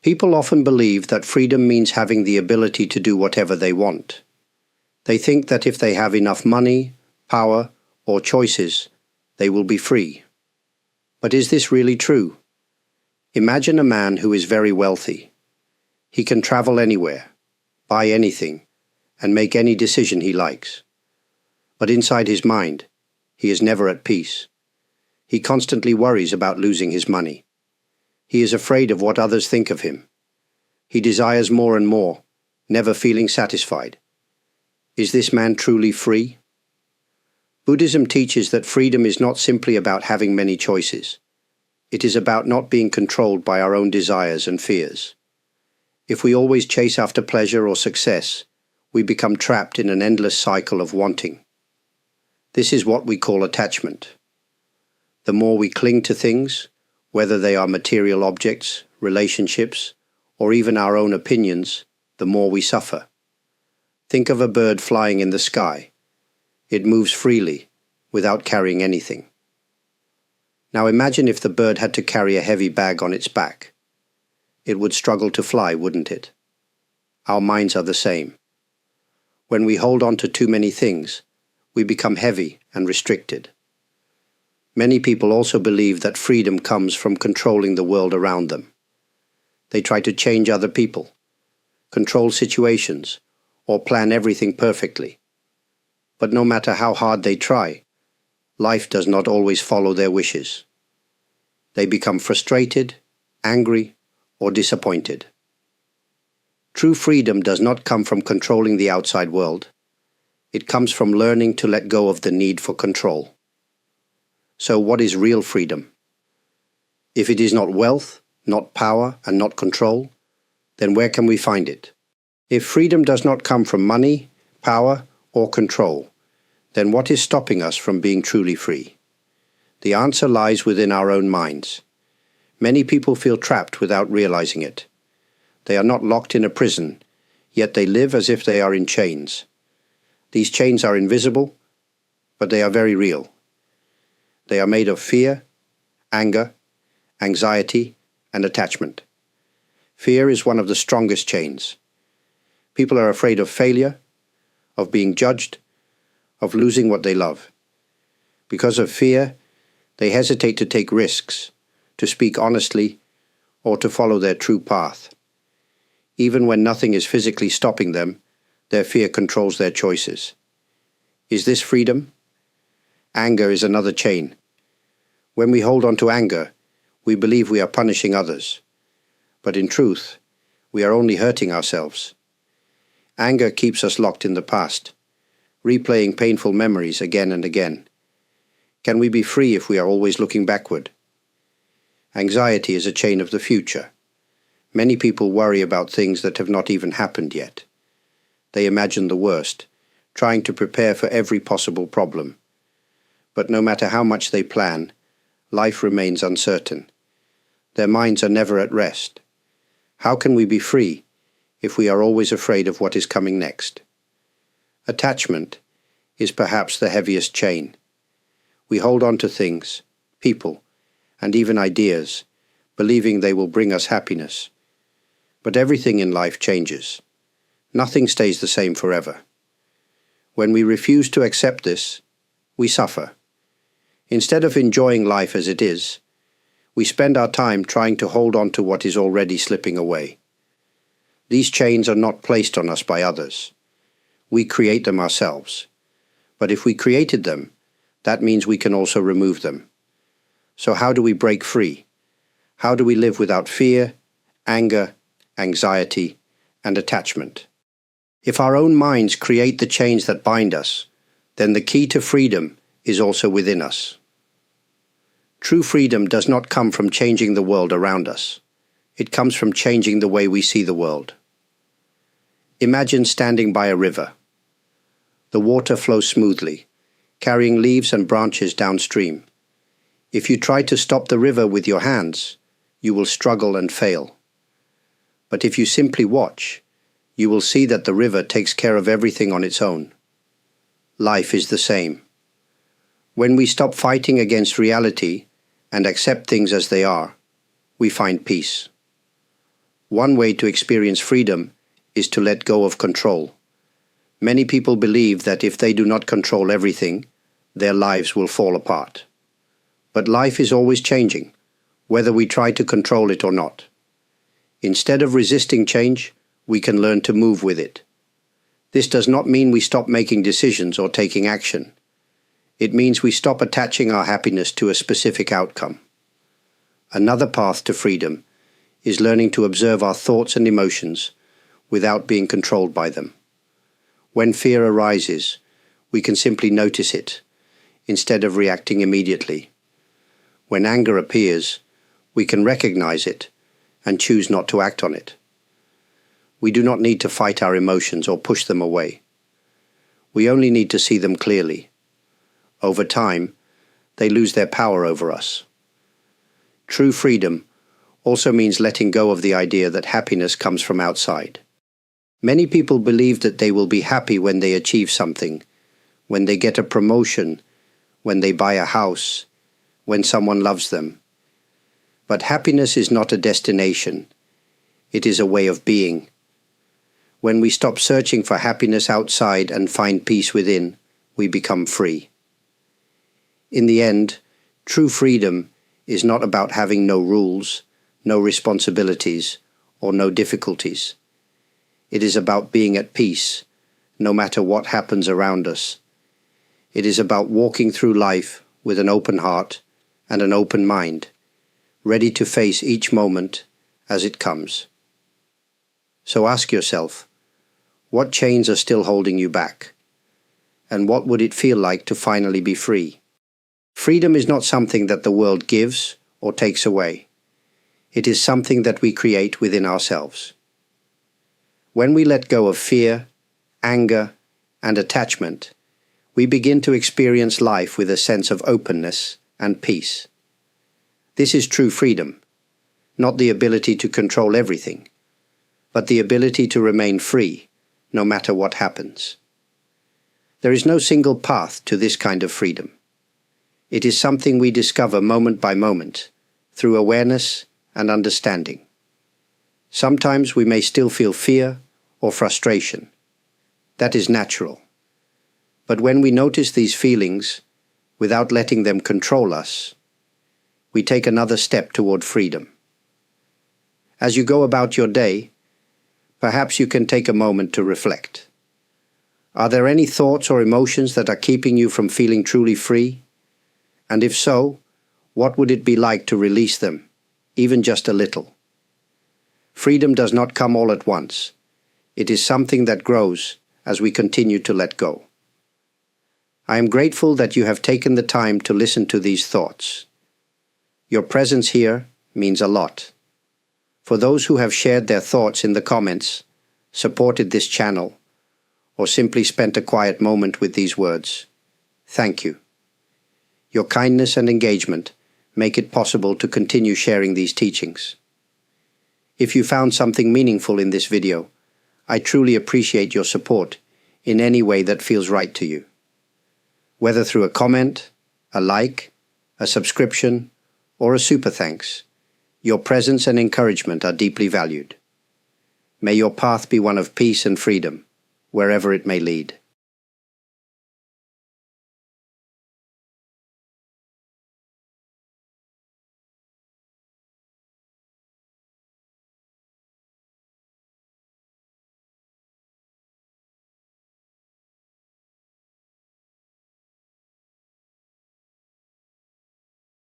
People often believe that freedom means having the ability to do whatever they want. They think that if they have enough money, power, or choices, they will be free. But is this really true? Imagine a man who is very wealthy. He can travel anywhere, buy anything, and make any decision he likes. But inside his mind, he is never at peace. He constantly worries about losing his money. He is afraid of what others think of him. He desires more and more, never feeling satisfied. Is this man truly free? Buddhism teaches that freedom is not simply about having many choices. It is about not being controlled by our own desires and fears. If we always chase after pleasure or success, we become trapped in an endless cycle of wanting. This is what we call attachment. The more we cling to things, whether they are material objects, relationships, or even our own opinions, the more we suffer. Think of a bird flying in the sky. It moves freely, without carrying anything. Now imagine if the bird had to carry a heavy bag on its back. It would struggle to fly, wouldn't it? Our minds are the same. When we hold on to too many things, we become heavy and restricted. Many people also believe that freedom comes from controlling the world around them. They try to change other people, control situations, or plan everything perfectly. But no matter how hard they try, life does not always follow their wishes. They become frustrated, angry, or disappointed. True freedom does not come from controlling the outside world. It comes from learning to let go of the need for control. So what is real freedom? If it is not wealth, not power, and not control, then where can we find it? If freedom does not come from money, power, or control, then what is stopping us from being truly free? The answer lies within our own minds. Many people feel trapped without realizing it. They are not locked in a prison, yet they live as if they are in chains. These chains are invisible, but they are very real. They are made of fear, anger, anxiety, and attachment. Fear is one of the strongest chains. People are afraid of failure, of being judged, of losing what they love. Because of fear, they hesitate to take risks, to speak honestly, or to follow their true path. Even when nothing is physically stopping them, their fear controls their choices. Is this freedom? Anger is another chain. When we hold on to anger, we believe we are punishing others. But in truth, we are only hurting ourselves. Anger keeps us locked in the past, replaying painful memories again and again. Can we be free if we are always looking backward? Anxiety is a chain of the future. Many people worry about things that have not even happened yet. They imagine the worst, trying to prepare for every possible problem. But no matter how much they plan, life remains uncertain. Their minds are never at rest. How can we be free if we are always afraid of what is coming next? Attachment is perhaps the heaviest chain. We hold on to things, people, and even ideas, believing they will bring us happiness. But everything in life changes. Nothing stays the same forever. When we refuse to accept this, we suffer. Instead of enjoying life as it is, we spend our time trying to hold on to what is already slipping away. These chains are not placed on us by others. We create them ourselves. But if we created them, that means we can also remove them. So how do we break free? How do we live without fear, anger, anxiety, and attachment? If our own minds create the chains that bind us, then the key to freedom is also within us. True freedom does not come from changing the world around us. It comes from changing the way we see the world. Imagine standing by a river. The water flows smoothly, carrying leaves and branches downstream. If you try to stop the river with your hands, you will struggle and fail. But if you simply watch, you will see that the river takes care of everything on its own. Life is the same. When we stop fighting against reality and accept things as they are, we find peace. One way to experience freedom is to let go of control. Many people believe that if they do not control everything, their lives will fall apart. But life is always changing, whether we try to control it or not. Instead of resisting change, we can learn to move with it. This does not mean we stop making decisions or taking action. It means we stop attaching our happiness to a specific outcome. Another path to freedom is learning to observe our thoughts and emotions without being controlled by them. When fear arises, we can simply notice it, instead of reacting immediately. When anger appears, we can recognize it and choose not to act on it. We do not need to fight our emotions or push them away. We only need to see them clearly. Over time, they lose their power over us. True freedom also means letting go of the idea that happiness comes from outside. Many people believe that they will be happy when they achieve something, when they get a promotion, when they buy a house, when someone loves them. But happiness is not a destination. It is a way of being. When we stop searching for happiness outside and find peace within, we become free. In the end, true freedom is not about having no rules, no responsibilities, or no difficulties. It is about being at peace, no matter what happens around us. It is about walking through life with an open heart and an open mind, ready to face each moment as it comes. So ask yourself, what chains are still holding you back? And what would it feel like to finally be free? Freedom is not something that the world gives or takes away. It is something that we create within ourselves. When we let go of fear, anger, and attachment, we begin to experience life with a sense of openness and peace. This is true freedom, not the ability to control everything, but the ability to remain free, no matter what happens. There is no single path to this kind of freedom. It is something we discover moment by moment, through awareness and understanding. Sometimes we may still feel fear or frustration. That is natural. But when we notice these feelings, without letting them control us, we take another step toward freedom. As you go about your day, perhaps you can take a moment to reflect. Are there any thoughts or emotions that are keeping you from feeling truly free? And if so, what would it be like to release them, even just a little? Freedom does not come all at once. It is something that grows as we continue to let go. I am grateful that you have taken the time to listen to these thoughts. Your presence here means a lot. For those who have shared their thoughts in the comments, supported this channel, or simply spent a quiet moment with these words, thank you. Your kindness and engagement make it possible to continue sharing these teachings. If you found something meaningful in this video, I truly appreciate your support in any way that feels right to you. Whether through a comment, a like, a subscription, or a super thanks, your presence and encouragement are deeply valued. May your path be one of peace and freedom, wherever it may lead.